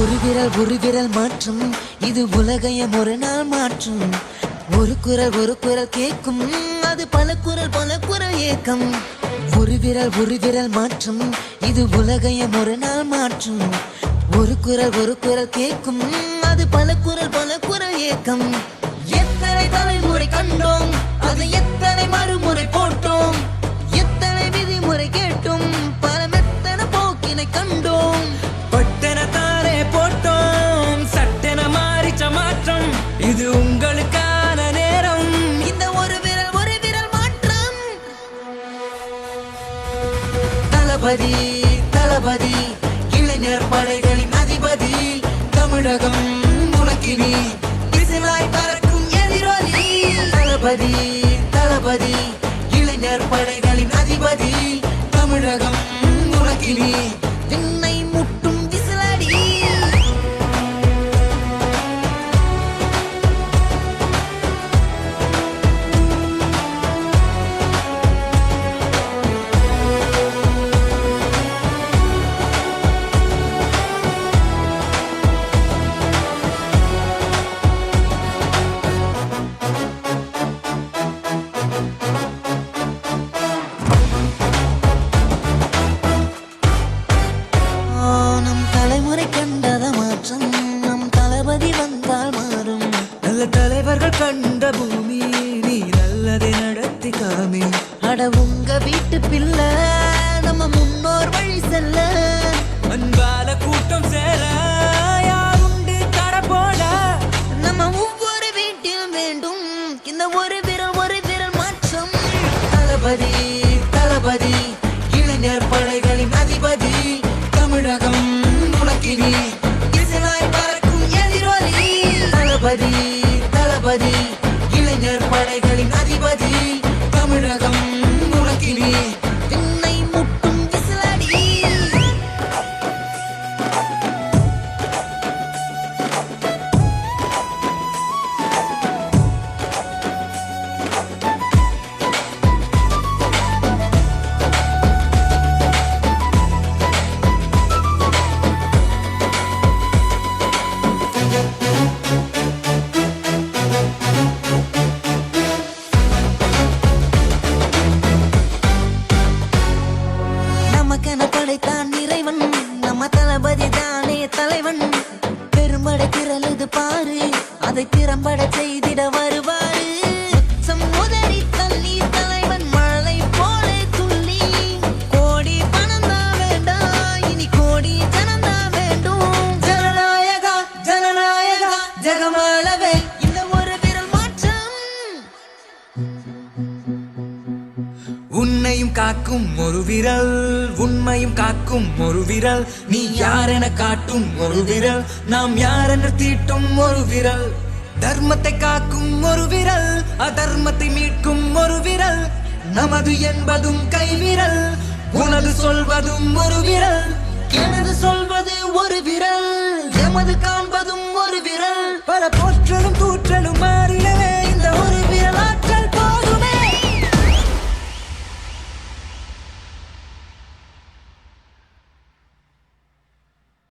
ஒரு விரல் மாற்றும் இது உலகைய ஒரு நாள் மாற்றும். ஒரு குரல் கேட்கும் அது பல குரல் ஏக்கம். ஒரு விரல் மாற்றும் இது உலகைய ஒரு நாள் மாற்றும். ஒரு குரல் கேட்கும் அது பல குரல் ஏக்கம். எத்தனை தலைமுறை கண்டோம் அது எத்தனை மறுமுறை போட்டோம். எத்தனை விதிமுறை கேட்டும் பல மெத்தன போக்கினை கண்டோம். பட்டன தாரே போட்டோம் சட்டென மாறிச்ச மாற்றம் இது உங்களுக்கான நேரம். இந்த ஒரு விரல் மாற்றம். தளபதி இளைஞர் படைகளின் அதிபதி. தமிழகம் உனக்கினி திசையாய் பறக்கும் எதிரொலி. தளபதி இளைஞர் படைகளின் அதிபதி. தமிழகம் உனக்கினி விண்ணை முட்டும் விசிலடி. நல்ல தலைவர்கள் கண்ட பூமி நீ நல்லதை நடத்தி காமி. அட உங்க வீட்டு பிள்ளை நம்ம முன்னோர் வழி செல்ல. அன்பால கூட்டம் சேர யாருண்டு தட போட. நம்ம ஒவ்வொரு வீட்டில் வேண்டும் இந்த ஒரு விரல் மாற்றம். தளபதி இளைஞர் படைகளின் அதிபதி. தமிழகம் உனக்கினி திசையாய் பறக்கும் எதிரொலி. தளபதி இளைஞர் படைகளின் அதிபதி. தமிழகம் உனக்கினி விண்ணை முட்டும் விசிலடி. படைத்தான் இறைவன் நம்ம தளபதி தானே தலைவன். பெரும்படை திரளுது பாரு அதை திறம்பட செய்திட வருவாரு. சமுதரி தண்ணீர் தலைவன் மழை போல துள்ளி. கோடி பணம் தான் வேண்டாம் இனி கோடி ஜனம் தான் வேண்டும். ஜனநாயகா ஜெகமாளவே இந்த ஒரு விரல் மாற்றம். உன்னையும் காக்கும் ஒரு விரல் உண்மையும் காக்கும் ஒரு விரல். நீ யாரென காட்டும் ஒரு விரல் நாம் யாரென தீட்டும் ஒரு விரல். தர்மத்தை காக்கும் ஒரு விரல் அதர்மத்தை மீட்கும் ஒரு விரல். நமது என்பதும் கைவிரல் உனது சொல்வதும் ஒரு விரல். எனது சொல்வது ஒரு விரல் எமது காண